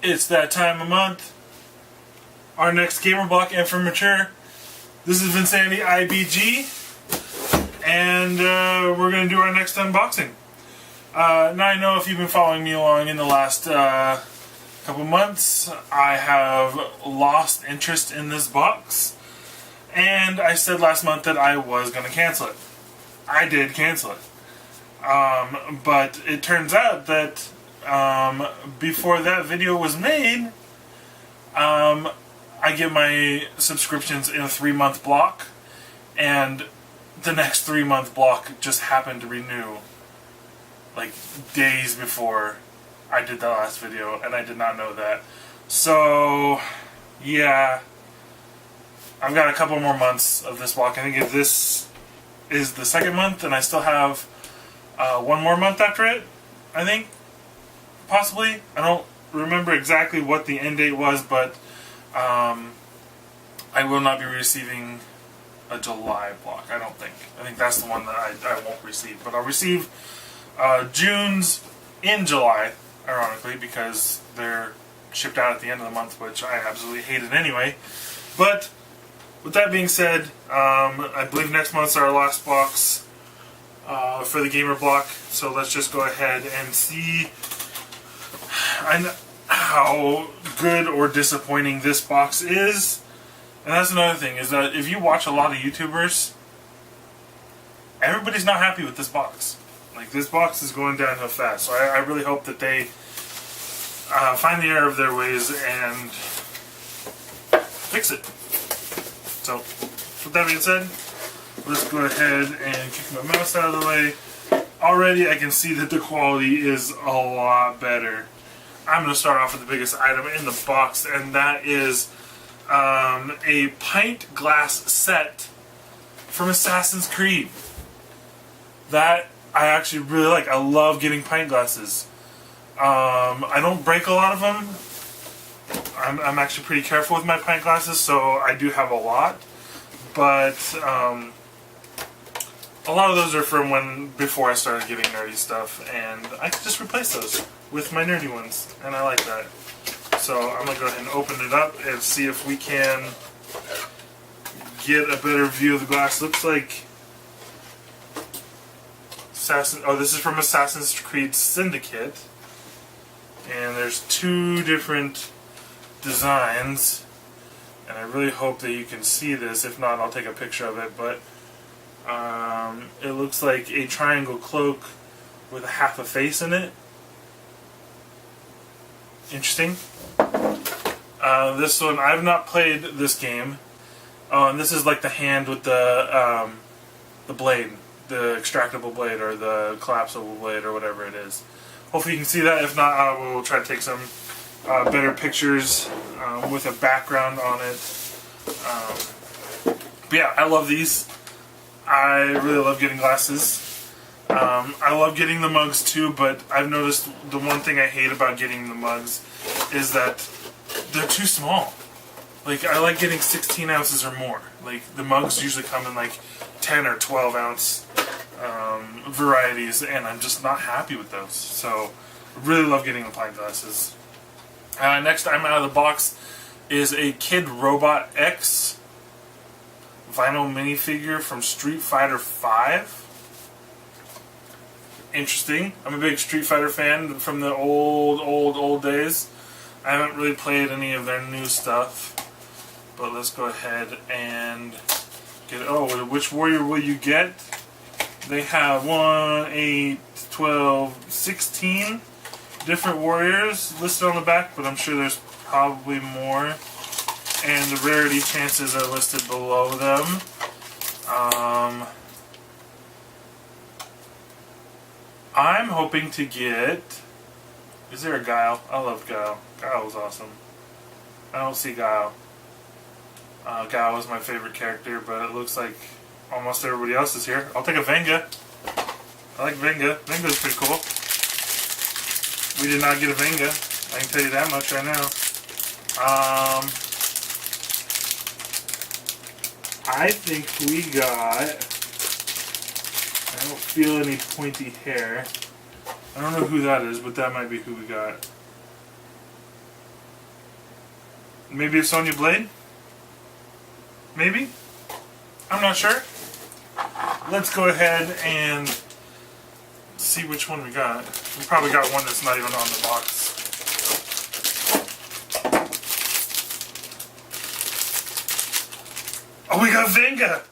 It's that time of month. Our next Gamerblock M for mature. This is VinsanityIBG, and we're going to do our next unboxing. Now I know if you've been following me along in the last couple months, I have lost interest in this box, and I said last month that I was going to cancel it. I did cancel it, but it turns out that before that video was made, I get my subscriptions in a 3-month block, and the next 3-month block just happened to renew like days before I did that last video, and I did not know that. So yeah, I've got a couple more months of this block. I think if this is the second month, and I still have one more month after it, I think. Possibly. I don't remember exactly what the end date was, but I will not be receiving a July block, I don't think. I think that's the one that I won't receive. But I'll receive June's in July, ironically, because they're shipped out at the end of the month, which I absolutely hated anyway. But with that being said, I believe next month's our last box for the Gamerblock, so let's just go ahead and see how good or disappointing this box is. And that's another thing, is that if you watch a lot of YouTubers, everybody's not happy with this box. Like, this box is going downhill fast, so I really hope that they find the error of their ways and fix it. So, with that being said, let's go ahead and kick my mouse out of the way. Already I can see that the quality is a lot better. I'm going to start off with the biggest item in the box, and that is a pint glass set from Assassin's Creed. That I actually really like. I love getting pint glasses. I don't break a lot of them. I'm actually pretty careful with my pint glasses, so I do have a lot. But a lot of those are from before I started getting nerdy stuff, and I can just replace those with my nerdy ones, and I like that. So I'm going to go ahead and open it up and see if we can get a better view of the glass. Looks like this is from Assassin's Creed Syndicate, and there's 2 different designs, and I really hope that you can see this. If not, I'll take a picture of it, but it looks like a triangle cloak with half a face in it. Interesting. This one, I've not played this game. Oh, and this is like the hand with the blade, the extractable blade, or the collapsible blade, or whatever it is. Hopefully you can see that. If not, I will try to take some better pictures with a background on it. But yeah, I love these. I really love getting glasses. I love getting the mugs too, but I've noticed the one thing I hate about getting the mugs is that they're too small. Like, I like getting 16 ounces or more. Like, the mugs usually come in like 10 or 12 ounce varieties, and I'm just not happy with those. So, I really love getting the pint glasses. Next item out of the box is a Kid Robot X vinyl minifigure from Street Fighter V. Interesting. I'm a big Street Fighter fan from the old days. I haven't really played any of their new stuff, but let's go ahead and get. Oh, which warrior will you get? They have 1, 8, 12, 16 different warriors listed on the back, but I'm sure there's probably more. And the rarity chances are listed below them. I'm hoping to get... Is there a Guile? I love Guile. Guile was awesome. I don't see Guile. Guile was my favorite character, but it looks like almost everybody else is here. I'll take a Venga. I like Venga. Venga's pretty cool. We did not get a Venga. I can tell you that much right now. I think we got... I don't feel any pointy hair. I don't know who that is, but that might be who we got. Maybe a Sonya Blade? Maybe? I'm not sure. Let's go ahead and see which one we got. We probably got one that's not even on the box. Oh, we got Venga!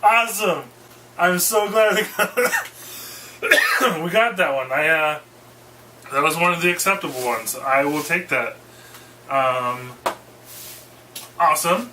Awesome! I'm so glad we got that one. That was one of the acceptable ones. I will take that. Awesome.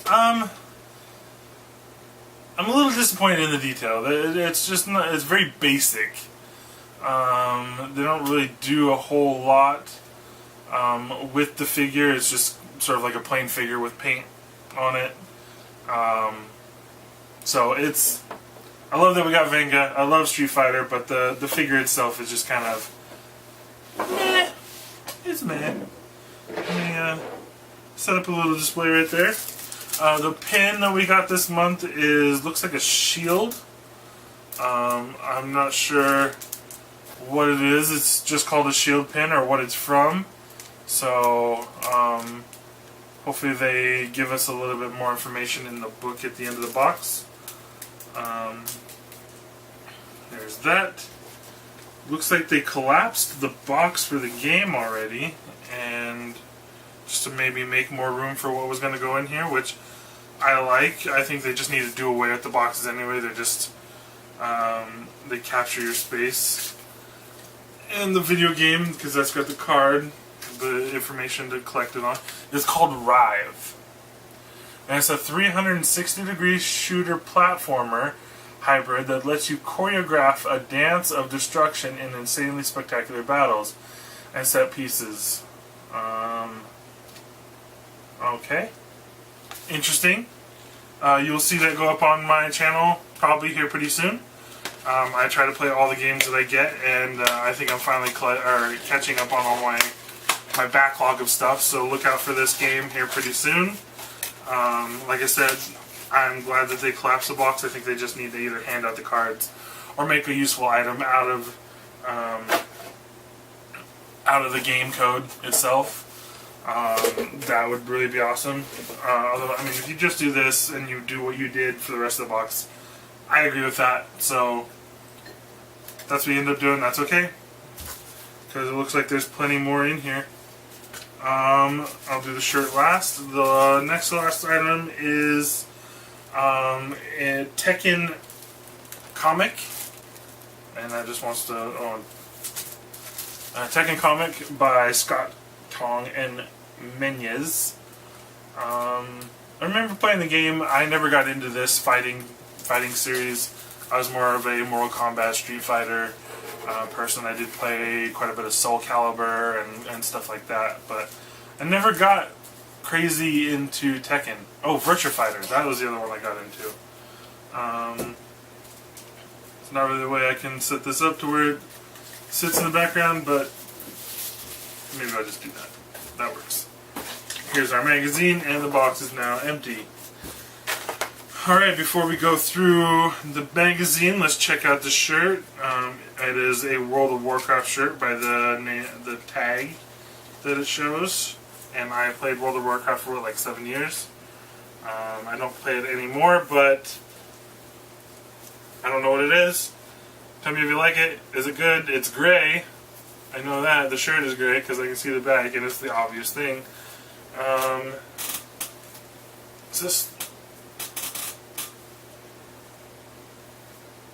I'm a little disappointed in the detail. It's just not, it's very basic. They don't really do a whole lot with the figure. It's just sort of like a plain figure with paint on it. So it's, I love that we got Venga. I love Street Fighter, but the figure itself is just kind of meh. It's meh. Let me set up a little display right there. The pin that we got this month looks like a shield. I'm not sure what it is. It's just called a shield pin or what it's from. So hopefully they give us a little bit more information in the book at the end of the box. There's that. Looks like they collapsed the box for the game already, and just to maybe make more room for what was going to go in here, which I like. I think they just need to do away with the boxes anyway. They're just they capture your space in the video game because that's got the card, the information to collect it on. It's called Rive, and it's a 360-degree shooter platformer hybrid that lets you choreograph a dance of destruction in insanely spectacular battles and set pieces. Okay. Interesting. You'll see that go up on my channel probably here pretty soon. I try to play all the games that I get, and I think I'm finally catching up on all my backlog of stuff, so look out for this game here pretty soon. Like I said, I'm glad that they collapsed the box. I think they just need to either hand out the cards or make a useful item out of the game code itself. That would really be awesome. Although, I mean, if you just do this and you do what you did for the rest of the box, I agree with that. So that's what you end up doing. That's okay, because it looks like there's plenty more in here. I'll do the shirt last. The next to last item is a Tekken comic, and that just wants to a Tekken comic by Scott Tong and Menyes. I remember playing the game. I never got into this fighting series. I was more of a Mortal Kombat, Street Fighter person. I did play quite a bit of Soul Calibur and stuff like that, but I never got crazy into Tekken. Oh, Virtua Fighter. That was the other one I got into. It's not really the way I can set this up to where it sits in the background, but maybe I'll just do that. That works. Here's our magazine, and the box is now empty. Alright, before we go through the magazine, let's check out the shirt. It is a World of Warcraft shirt by the tag that it shows. And I played World of Warcraft for like 7 years. I don't play it anymore, but I don't know what it is. Tell me if you like it. Is it good? It's gray. I know that. The shirt is gray because I can see the back, and it's the obvious thing. Is this...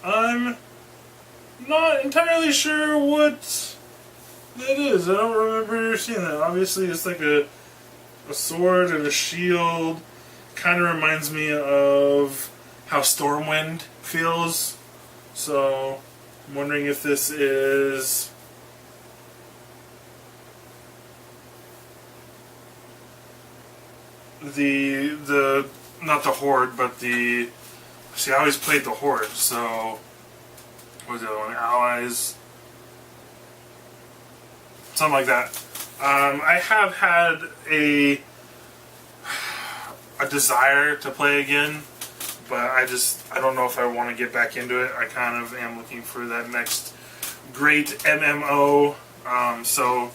I'm not entirely sure what that is. I don't remember seeing that. Obviously, it's like a sword and a shield. Kind of reminds me of how Stormwind feels. So, I'm wondering if this is... the not the Horde, but the... See, I always played the Horde, so... What was the other one? Allies. Something like that. I have had a desire to play again, but I don't know if I want to get back into it. I kind of am looking for that next great MMO So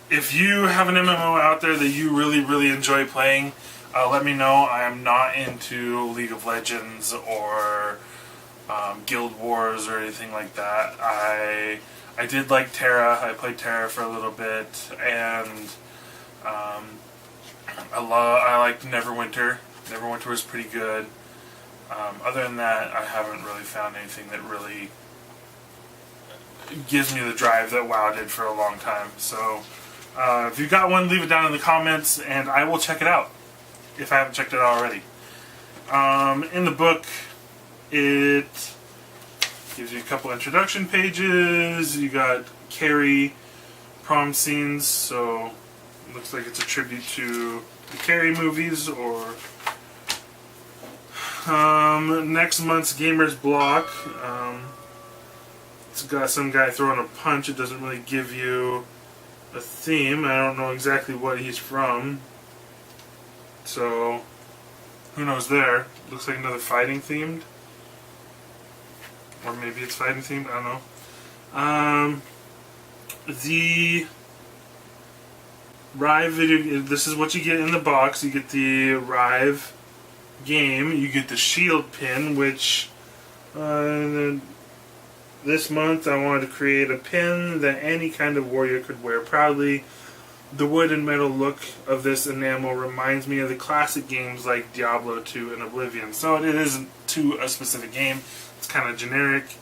if you have an MMO out there that you really enjoy playing, let me know. I am not into League of Legends or Guild Wars or anything like that. I did like Terra. I played Terra for a little bit, and I liked Neverwinter. Neverwinter was pretty good. Other than that, I haven't really found anything that really gives me the drive that WoW did for a long time. So if you got one, leave it down in the comments, and I will check it out if I haven't checked it out already. In the book, it gives you a couple introduction pages. You got Carrie prom scenes, so it looks like it's a tribute to the Carrie movies, or next month's Gamerblock. It's got some guy throwing a punch. It doesn't really give you a theme. I don't know exactly what he's from, so who knows there. Looks like another fighting themed, or maybe it's fighting themed, I don't know. The Rive video, this is what you get in the box. You get the Rive game, you get the shield pin, which this month I wanted to create a pin that any kind of warrior could wear proudly. The wood and metal look of this enamel reminds me of the classic games like Diablo 2 and Oblivion. So it isn't to a specific game. It's kind of generic,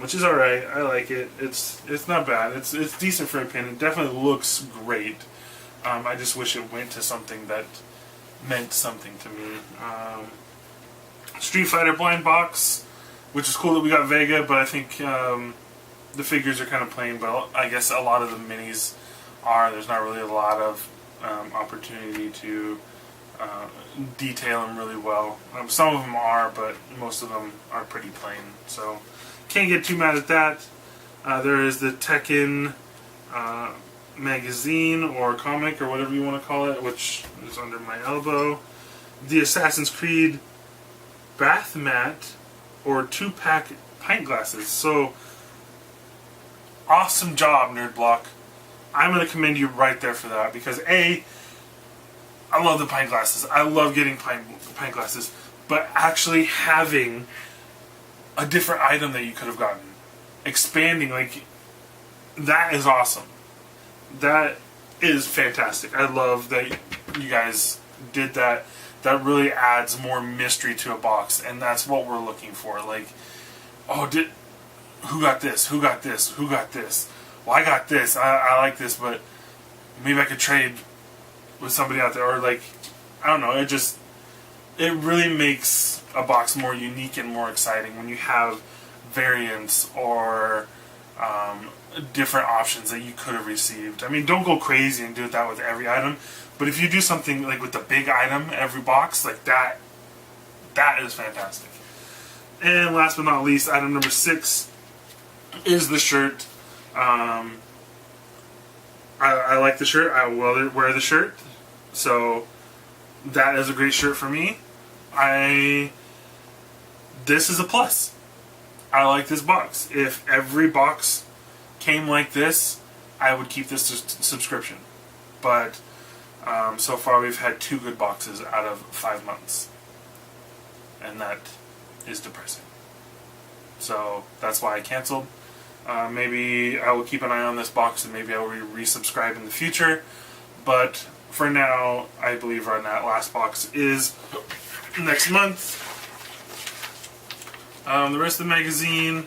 which is alright. I like it. It's not bad. It's decent for a pin. It definitely looks great. I just wish it went to something that meant something to me. Street Fighter blind box, which is cool that we got Vega, but I think the figures are kind of plain, but I guess a lot of the minis are. There's not really a lot of opportunity to detail them really well. Some of them are, but most of them are pretty plain, so can't get too mad at that. There is the Tekken magazine or comic or whatever you want to call it, which is under my elbow. The Assassin's Creed bath mat or 2-pack pint glasses. So awesome job, Nerdblock. I'm going to commend you right there for that, because A, I love the pint glasses. I love getting pint glasses, but actually having a different item that you could have gotten, expanding, like, that is awesome. That is fantastic. I love that you guys did that. That really adds more mystery to a box, and that's what we're looking for. Like, oh, who got this? Who got this? Who got this? Well, I got this. I like this, but maybe I could trade with somebody out there, or like, I don't know. It really makes a box more unique and more exciting when you have variants or different options that you could have received. I mean, don't go crazy and do that with every item, but if you do something like with the big item every box, like that is fantastic. And last but not least, item number 6 is the shirt. I like the shirt. I will wear the shirt, so that is a great shirt for me. This is a plus. I like this box. If every box came like this, I would keep this subscription. But so far we've had 2 good boxes out of 5 months, and that is depressing. So that's why I canceled. Maybe I will keep an eye on this box, and maybe I will resubscribe in the future. But for now, I believe our last box is next month. The rest of the magazine,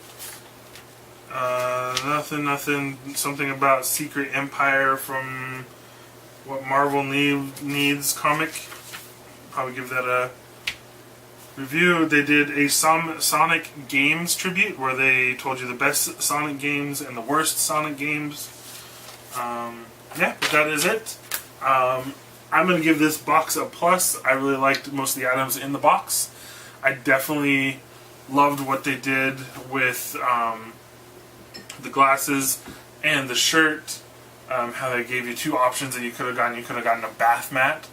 nothing. Something about Secret Empire from What Marvel Needs comic. Probably give that a review. They did a Sonic Games tribute where they told you the best Sonic games and the worst Sonic games. Yeah, but that is it. I'm going to give this box a plus. I really liked most of the items in the box. I definitely loved what they did with the glasses and the shirt. How they gave you 2 options that you could have gotten. You could have gotten a bath mat.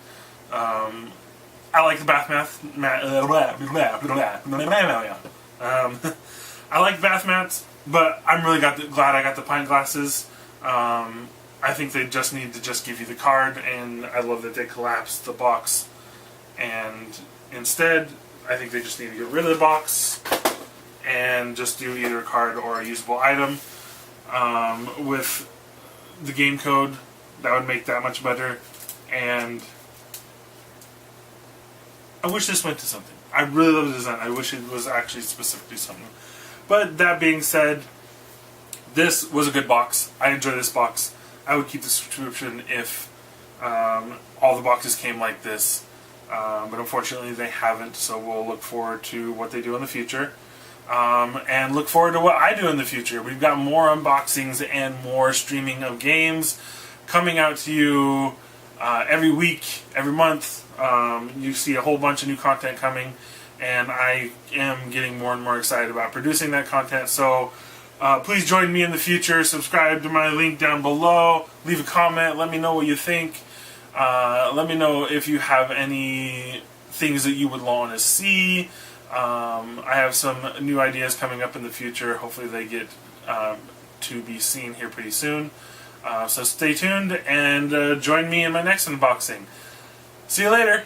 I like the bath mat. I like bath mats, but I'm really glad I got the pint glasses. I think they just need to just give you the card, and I love that they collapsed the box. And instead, I think they just need to get rid of the box and just do either a card or a usable item. With the game code, that would make that much better. And I wish this went to something. I really love the design. I wish it was actually specifically something. But that being said, this was a good box. I enjoy this box. I would keep the subscription if all the boxes came like this. But unfortunately they haven't, so we'll look forward to what they do in the future. And look forward to what I do in the future. We've got more unboxings and more streaming of games coming out to you every week, every month. You see a whole bunch of new content coming, and I am getting more and more excited about producing that content. So please join me in the future. Subscribe to my link down below. Leave a comment. Let me know what you think. Let me know if you have any things that you would want to see. I have some new ideas coming up in the future. Hopefully they get to be seen here pretty soon. So stay tuned and join me in my next unboxing. See you later!